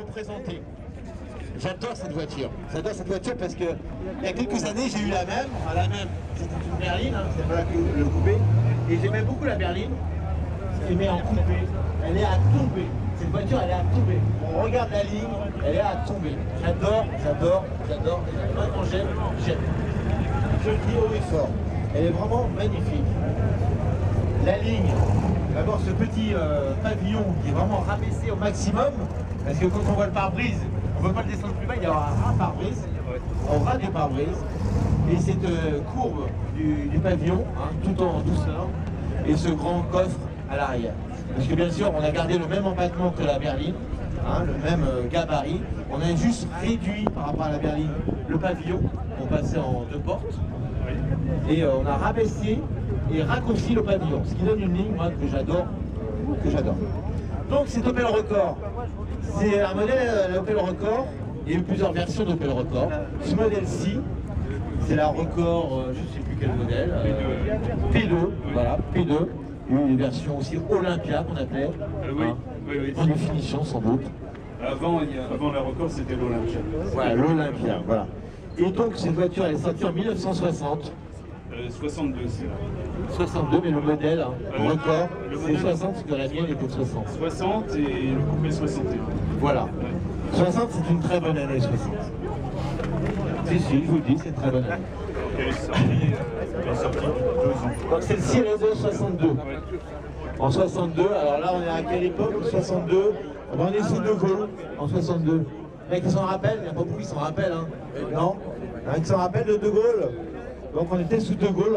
représenter. J'adore cette voiture. J'adore cette voiture parce que il y a quelques années, j'ai eu la même. Enfin, la même, c'était une berline, hein, c'était pas le coupé. Et j'aimais beaucoup la berline. Mais en coupé, elle est à tomber. Cette voiture, elle est à tomber. On regarde la ligne, elle est à tomber. J'adore, j'adore, j'adore. Et moi, quand j'aime, j'aime. Je le dis haut et fort. Elle est vraiment magnifique. La ligne, d'abord ce petit pavillon qui est vraiment rabaissé au maximum. Parce que quand on voit le pare-brise, on ne peut pas le descendre plus bas, il y aura un pare-brise. On aura des pare-brise. Et cette courbe du pavillon, hein, tout en douceur. Et ce grand coffre à l'arrière. Parce que bien sûr, on a gardé le même empattement que la berline, hein, le même gabarit. On a juste réduit par rapport à la berline le pavillon pour passer en 2 portes. Et on a rabaissé et raccourci le pavillon, ce qui donne une ligne, moi, que j'adore. Donc c'est Opel Rekord. C'est un modèle Opel Rekord. Il y a eu plusieurs versions d'Opel Rekord. Ce modèle-ci, c'est la Rekord, je ne sais plus quel modèle, P2, voilà, P2. Il y a eu une version aussi Olympia qu'on appelait, oui. en définition sans doute. Avant la Rekord, c'était l'Olympia. Voilà, l'Olympia, voilà. Et donc cette voiture, elle est sortie en 1960. 62, c'est là. 62, mais le modèle, hein, Rekord, c'est 60, parce que la mienne était de 60. 60 et le coupé 61. Voilà. 60, c'est une très bonne année, 60. Si, je vous le dis, c'est une très bonne année. Elle est sortie 2 ans. Donc celle-ci, elle est de 62. En 62, alors là, on est à quelle époque? 62, on est sous De Gaulle, en 62. Les mecs qui s'en rappellent, il n'y a pas beaucoup qui s'en rappellent, hein. Non? Il y en a qui s'en rappellent de Gaulle. Donc on était sous De Gaulle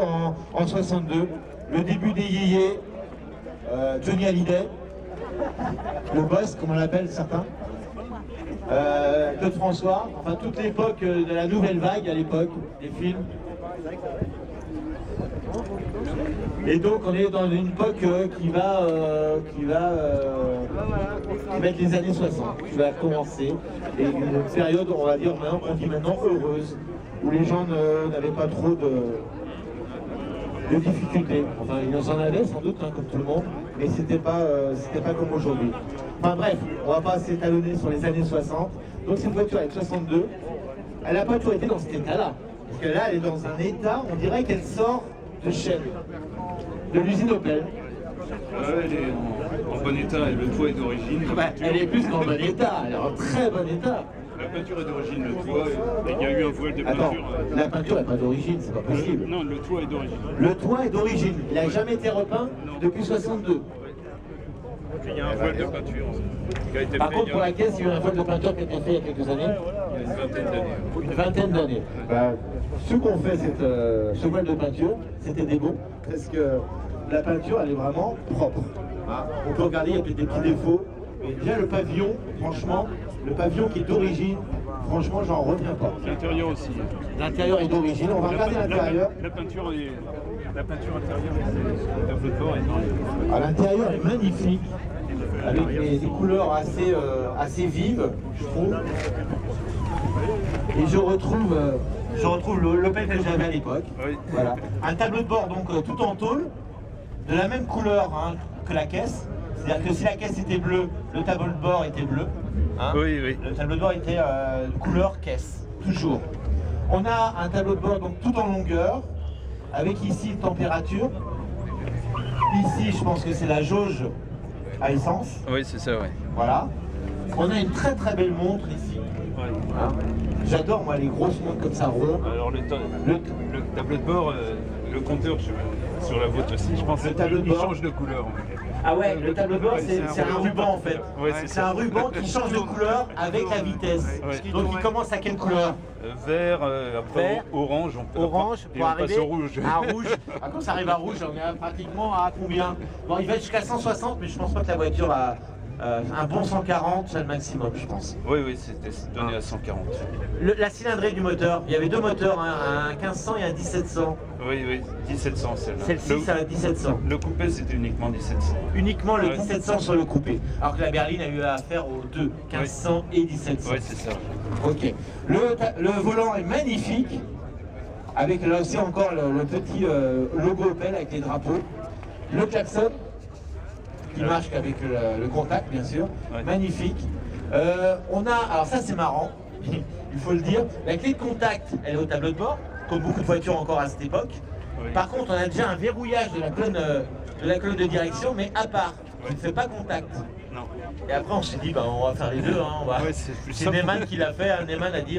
en 62. Le début des yéyés, Johnny Hallyday, le boss, comme on l'appelle certains. Claude François, enfin toute l'époque de la nouvelle vague à l'époque, des films. Et donc on est dans une époque qui va être les années 60, qui va commencer. Et une période, on va dire, on dit maintenant heureuse, où les gens n'avaient pas trop de difficultés. Enfin, ils en avaient sans doute, hein, comme tout le monde, mais c'était pas comme aujourd'hui. Enfin bref, on va pas s'étalonner sur les années 60. Donc cette voiture avec 62, elle n'a pas toujours été dans cet état-là. Parce que là, elle est dans un état, on dirait qu'elle sort de chaîne, de l'usine Opel. Elle est en bon état et le toit est d'origine. Elle est plus qu'en bon état, elle est en très bon état. La peinture est d'origine, le toit, il y a eu un voile de peinture. Attends, la peinture n'est pas d'origine, c'est pas possible. Non, le toit est d'origine. Le toit est d'origine, il n'a jamais été repeint depuis 62. Il y a un voile de peinture qui a été fait. Par contre, pour la caisse, il y a eu un voile de peinture qui a été fait il y a quelques années. Il y a une vingtaine d'années. Une vingtaine d'années. Ceux qui ont fait ce voile de peinture, c'était des bons, parce que la peinture, elle est vraiment propre. Hein. On peut regarder, il y a peut-être des petits défauts. Mais déjà, le pavillon, franchement, le pavillon qui est d'origine, franchement, j'en reviens pas. L'intérieur aussi. L'intérieur est d'origine, on va regarder l'intérieur. La peinture intérieure, le tableau de bord est dans les... À l'intérieur est magnifique, avec des couleurs assez vives, je trouve. Et je retrouve l'Opel que j'avais à l'époque. Oui. Voilà. Un tableau de bord donc tout en tôle, de la même couleur, hein, que la caisse. C'est-à-dire que si la caisse était bleue, le tableau de bord était bleu. Hein. Oui. Le tableau de bord était couleur caisse, toujours. On a un tableau de bord donc tout en longueur, avec ici une température. Ici, je pense que c'est la jauge à essence. Oui, c'est ça, oui. Voilà. On a une très très belle montre ici. Ouais. Hein. J'adore moi les grosses montres comme ça rondes. Alors le tableau de bord, le compteur sur la vôtre aussi, je pense qu'il change de couleur. Ah ouais, le tableau de bord c'est un ruban en fait. Ouais, c'est un ruban qui change de couleur avec la vitesse. Ouais. Donc il commence à quelle couleur? Vert, après Vert, orange, orange et pour on arriver passe au rouge. à rouge. Ah, quand ça arrive à rouge, on est pratiquement à combien? Bon, il va jusqu'à 160, mais je pense pas que la voiture a un bon 140, c'est le maximum, je pense. Oui, c'était donné à 140. La cylindrée du moteur, il y avait deux moteurs, hein, un 1500 et un 1700. Oui, 1700 celle-là. Celle-ci, c'est un 1700. Le coupé, c'était uniquement 1700. Uniquement le 1700 sur le coupé. Alors que la berline a eu affaire aux deux, 1500 et 1700. Oui, c'est ça. Ok. Le volant est magnifique, avec là aussi encore le petit logo Opel avec les drapeaux. Le klaxon, qui marche qu'avec le contact, bien sûr. Ouais. Magnifique. On a, alors ça c'est marrant, il faut le dire, la clé de contact, elle est au tableau de bord, comme beaucoup de voitures encore à cette époque. Oui. Par contre, on a déjà un verrouillage de la colonne de direction, mais à part, qui ne fait pas contact. Non. Et après, on s'est dit, bah, on va faire les deux. Hein, Ouais, c'est Neyman qui l'a fait. Hein, Neyman a dit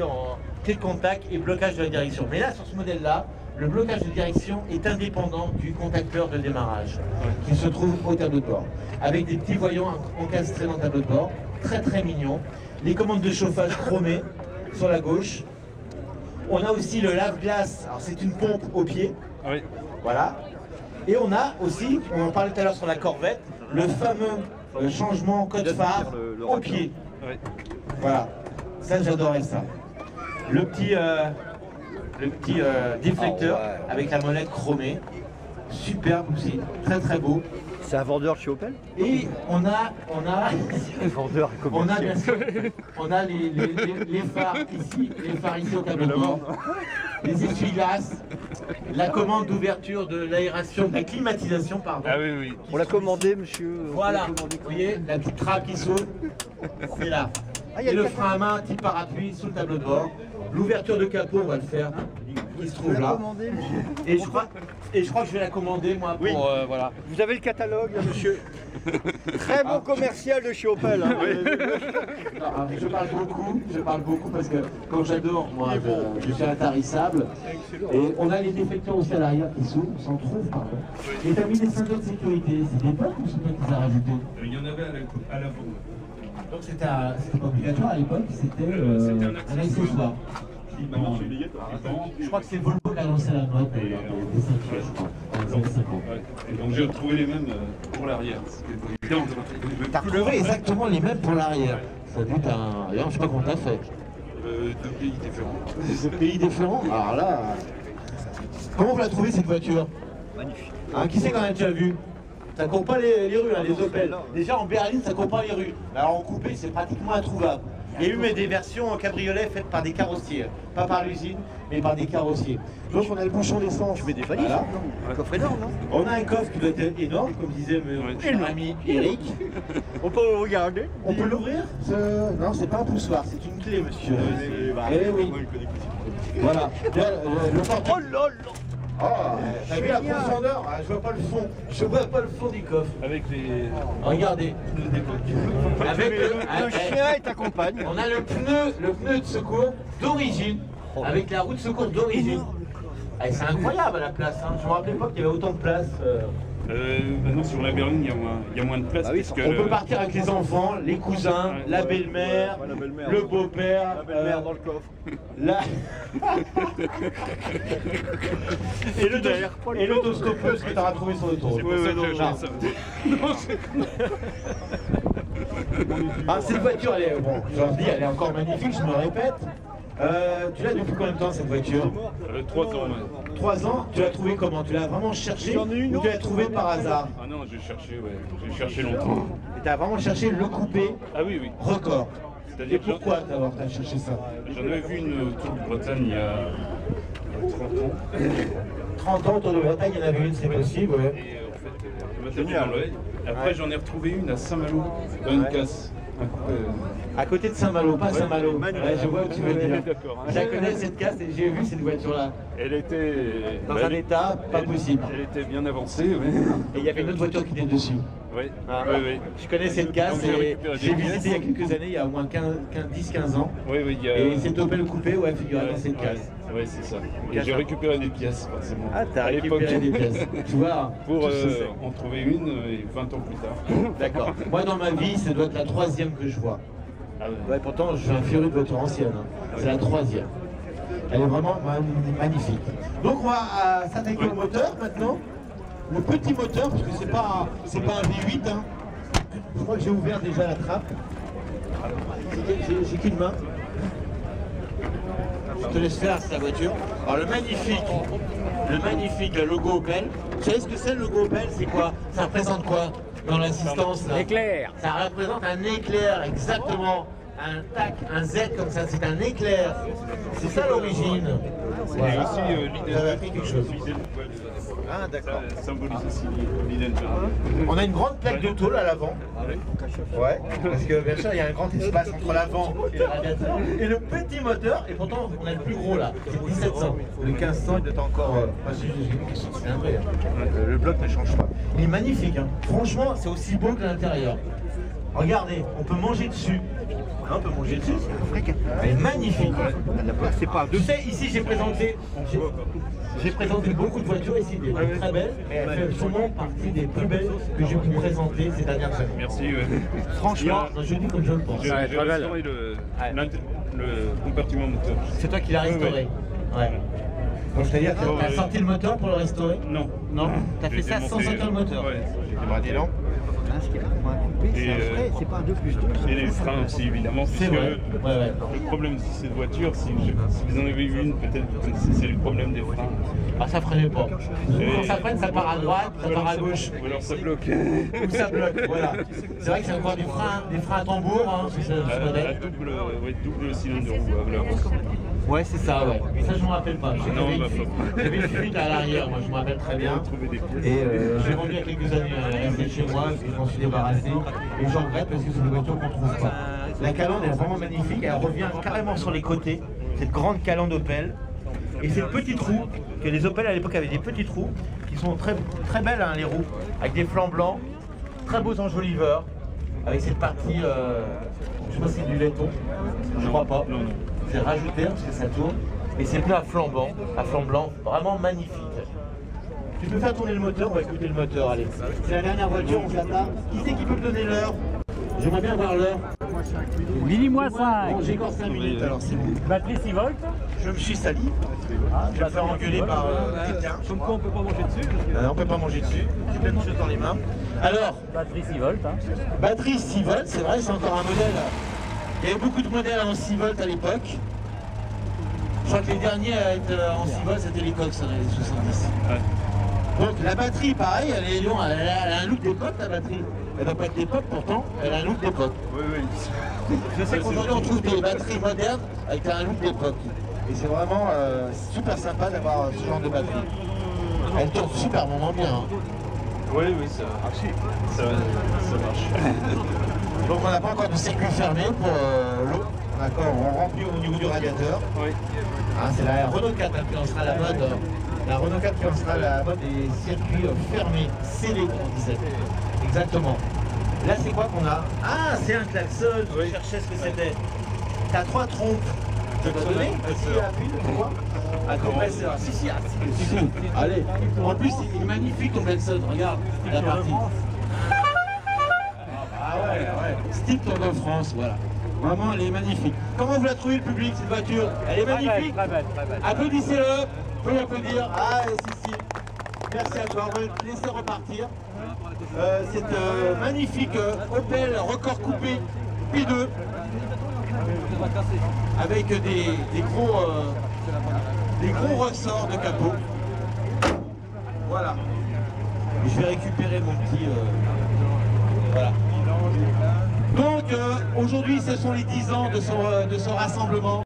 clé de contact et blocage de la direction. Mais là, sur ce modèle-là, le blocage de direction est indépendant du contacteur de démarrage, qui se trouve au tableau de bord, avec des petits voyants encastrés dans le tableau de bord, très très mignon. Les commandes de chauffage chromées sur la gauche. On a aussi le lave-glace. Alors c'est une pompe au pied. Oui. Voilà. Et on a aussi, on en parlait tout à l'heure sur la Corvette, le fameux changement code phare au pied. Oui. Voilà. Ça, j'adorais ça. Le petit déflecteur avec la molette chromée. Superbe aussi. Très très beau. C'est un vendeur chez Opel? Et on a Vendeur on a bien sûr, on a les phares ici au tableau de bord, les essuie-glaces, la commande d'ouverture de l'aération, de la climatisation, pardon. Ah oui, oui. On l'a commandé, monsieur. Voilà, vous voyez, la petite trappe qui s'ouvre, c'est là. Et le frein à main, type parapluie, sous le tableau de bord. L'ouverture de capot, on va le faire, qui se trouve là. Et je crois que je vais la commander, moi, pour... Oui. voilà. Vous avez le catalogue, là, monsieur. Très bon commercial de chez Opel. Hein. Non, je parle beaucoup parce que quand j'adore, moi, je suis intarissable. Et on a les déflecteurs aussi à l'arrière qui s'ouvrent, on s'en trouve, pardon. Et t'as mis des ceintures de sécurité, c'est des potes ou c'est toi qui les as rajoutés? Il y en avait à la bombe. Donc c'était pas obligatoire à l'époque, c'était un accessoire. Je crois que c'est Volvo qui a lancé la mode d'ailleurs, des ceintures, je crois, dans les années 50. Ouais. Et donc j'ai retrouvé les mêmes pour l'arrière. T'as retrouvé exactement les mêmes pour l'arrière. Ça doute un... D'ailleurs, je sais pas comment t'as fait. Deux pays différents. Deux pays différents. Alors là... Comment vous l'avez trouvé cette voiture? Magnifique. Hein, qui c'est qu'on a déjà vu? Ça court pas les rues, hein, les Opel. Déjà en berline, ça court pas les rues. Alors en coupé, c'est pratiquement introuvable. Il y a eu des versions en cabriolet faites par des carrossiers. Pas par l'usine, mais par des carrossiers. Donc on a le bouchon d'essence. Tu mets des valises, Voilà. un coffre énorme, non? On a un coffre qui doit être énorme, comme disait mon cher ami Eric. On peut le regarder. On peut l'ouvrir? Non, c'est pas un poussoir, c'est une clé, monsieur. Eh oui. Voilà. Le porte... Oh là là. Oh, t'as vu la profondeur? Ah, je vois pas le fond. Je vois pas le fond du coffre. Avec les... Regardez. Avec Le chien et ta compagne. on a le pneu de secours d'origine, avec la roue de secours d'origine. Ah, c'est incroyable à la place. Hein. Je me rappelais pas qu'il y avait autant de place. Maintenant sur la berline, il y a moins de place. Ah oui, parce que On peut partir avec les enfants, les cousins, la belle-mère, le beau-père, La belle-mère dans le coffre. la... et l'autostoppeuse que tu as retrouvé sur l'autoroute. c'est pour ça que j'ai acheté ça. Ah, cette voiture, elle est, bon, je leur dis, elle est encore magnifique, je me répète. Tu l'as depuis combien de temps cette voiture? 3 ans. Ouais. 3 ans, tu l'as trouvé comment? Tu l'as vraiment cherché J'en ai une ou tu l'as trouvé par hasard? Ah non, j'ai cherché longtemps. Et tu as vraiment cherché le coupé Ah oui, oui. record. Et C'est-à-dire que pourquoi d'abord tu as cherché ça? j'en avais vu une Tour de Bretagne il y a 30 ans. 30 ans autour de Bretagne, il y en avait une, c'est possible, ouais. Et en fait, elle m'a tapé dans l'œil. Après, j'en ai retrouvé une à Saint-Malo, dans une casse. À côté de Saint-Malo, pas Saint-Malo. Ouais, je vois où tu veux dire. D'accord. Je la connais cette casse et j'ai vu cette voiture-là. Elle était... Dans un état pas possible. Elle était bien avancée, oui. Et il y avait une autre voiture qui était dessus. Oui, Ah. oui, oui. Je connais cette casse Donc, j'ai et récupéré des j'ai pièces. visité il y a quelques années, il y a au moins 10-15 ans. Oui, oui, il y a... Et cette Opel coupé, ouais, figurez dans cette casse. Oui, c'est ça. Et j'ai récupéré des pièces, forcément. Ah, t'as À l'époque, récupéré des pièces. Tu vois, pour tout se sait. en trouver une et 20 ans plus tard. D'accord. Moi, dans ma vie, ça doit être la 3e que je vois. Ah ouais. Ouais, pourtant, je suis un féru de voiture ancienne. Hein. C'est la 3e. Elle est vraiment magnifique. Donc, on va s'attaquer au moteur maintenant. Le petit moteur, parce que c'est pas un V8. Hein. Je crois que j'ai ouvert déjà la trappe. J'ai qu'une main. Je te laisse faire, c'est la voiture. Alors le magnifique logo Opel. Vous savez ce que c'est le logo Opel? C'est quoi? Ça représente quoi dans l'assistance là? Éclair. Ça représente un éclair, exactement. un tac, un Z comme ça, c'est un éclair. C'est ça l'origine. Et aussi Vous avez appris quelque chose. Ah, d'accord. Ça symbolise aussi l'identité. On a une grande plaque de tôle à l'avant. Ouais, parce que bien sûr il y a un grand espace entre l'avant et le radiateur. Et le petit moteur, et pourtant on a le plus gros là, c'est 1700. Le 1500 il doit être encore. C'est un vrai. Le bloc ne change pas. Il est magnifique, hein. Franchement c'est aussi beau que l'intérieur. Regardez, on peut manger dessus. On peut manger dessus, elle est magnifique. C'est pas Tu sais, ici j'ai présenté beaucoup de voitures ici, des très belles, mais elle fait sûrement partie des plus belles que j'ai pu présenter ces dernières années. Merci. Franchement, je dis comme je le pense. J'ai restauré le compartiment moteur. C'est toi qui l'as restauré. Ouais. Donc c'est-à-dire que t'as sorti le moteur pour le restaurer? Non. Non. T'as fait ça sans sortir le moteur? Ouais. Des lampes. C'est pas un 2+2. Et les freins aussi, évidemment. C'est vrai. Ouais. Le problème de cette voiture, si vous en avez vu une, peut-être vous connaissez, c'est le problème des freins. Ah, ça freinait pas. Quand ça freine, ça part à droite, ça part à gauche. Ou alors ça bloque. Ou ça bloque, voilà. C'est vrai que c'est encore des freins à tambour, hein, sur ce modèle. Double cylindre de roue à l'heure. Ouais, c'est ça, ouais. Ça, je ne me rappelle pas. Non, J'avais une fuite à l'arrière, moi, je me rappelle très bien. Et j'ai vendu il y a quelques années, elle restait chez moi, je m'en suis débarrassé. Et j'en regrette parce que c'est une voiture qu'on ne trouve pas. La calandre est vraiment magnifique, elle revient carrément sur les côtés. Cette grande calandre Opel. Et ces petits trous, que les Opel à l'époque avaient des petits trous, qui sont très, très belles, hein, les roues, avec des flancs blancs, très beaux enjoliveurs, avec cette partie, je sais pas si c'est du laiton, je crois pas. Non. C'est rajouté parce que ça tourne. Et c'est pneus à flanc blanc, vraiment magnifique. Tu peux faire tourner le moteur, on va écouter le moteur, allez. C'est la dernière voiture, on s'attarde. Qui c'est qui peut me donner l'heure? J'aimerais bien voir l'heure. Mini moins 5. Bon, j'ai encore 5 minutes, alors c'est bon. Batterie 6 volts. Je me suis sali. Je vais me faire engueuler par quelqu'un. Comme quoi on peut pas manger dessus. On peut pas manger dessus. J'ai plein de choses dans les mains. Alors, Batterie 6 volts. Hein. batterie 6 volts, c'est vrai, c'est encore un modèle. Il y avait beaucoup de modèles en 6 volts à l'époque. Je crois que les derniers à être en 6 volts, c'était les Cox dans les années 70. Ouais. Donc la batterie, pareil, elle a un look d'époque, la batterie. Elle ne doit pas être d'époque, pourtant, elle a un look d'époque. Oui. Je sais qu'aujourd'hui, on trouve des batteries modernes avec un look d'époque. Et c'est vraiment super sympa d'avoir ce genre de batterie. Elle tourne super bien. Hein. Oui, ça marche. Donc on n'a pas encore de circuit fermé pour l'eau. D'accord, on remplit au niveau du radiateur. Oui. Hein, c'est la Renault 4 qui en sera la mode. La Renault 4 qui en sera la mode des circuits fermés, scellés comme on disait. Exactement. Là c'est quoi qu'on a? Ah, c'est un klaxon, je cherchais ce que c'était. T'as 3 trompes. Je peux te donner? Vas-y, appuie, pourquoi? Un compresseur. Si, allez. En plus, il est magnifique ton klaxon, regarde la partie. Ah ouais. Style Tour de France, voilà. Vraiment, elle est magnifique. Comment vous la trouvez, le public, cette voiture? Elle est magnifique. Très belle. Applaudissez-le. Vous pouvez l'applaudir. Ah, si. Merci à toi. On va te laisser repartir. Cette magnifique Opel record coupé P2 avec des gros ressorts de capot. Voilà. Je vais récupérer mon petit... voilà. Donc aujourd'hui ce sont les 10 ans de ce rassemblement.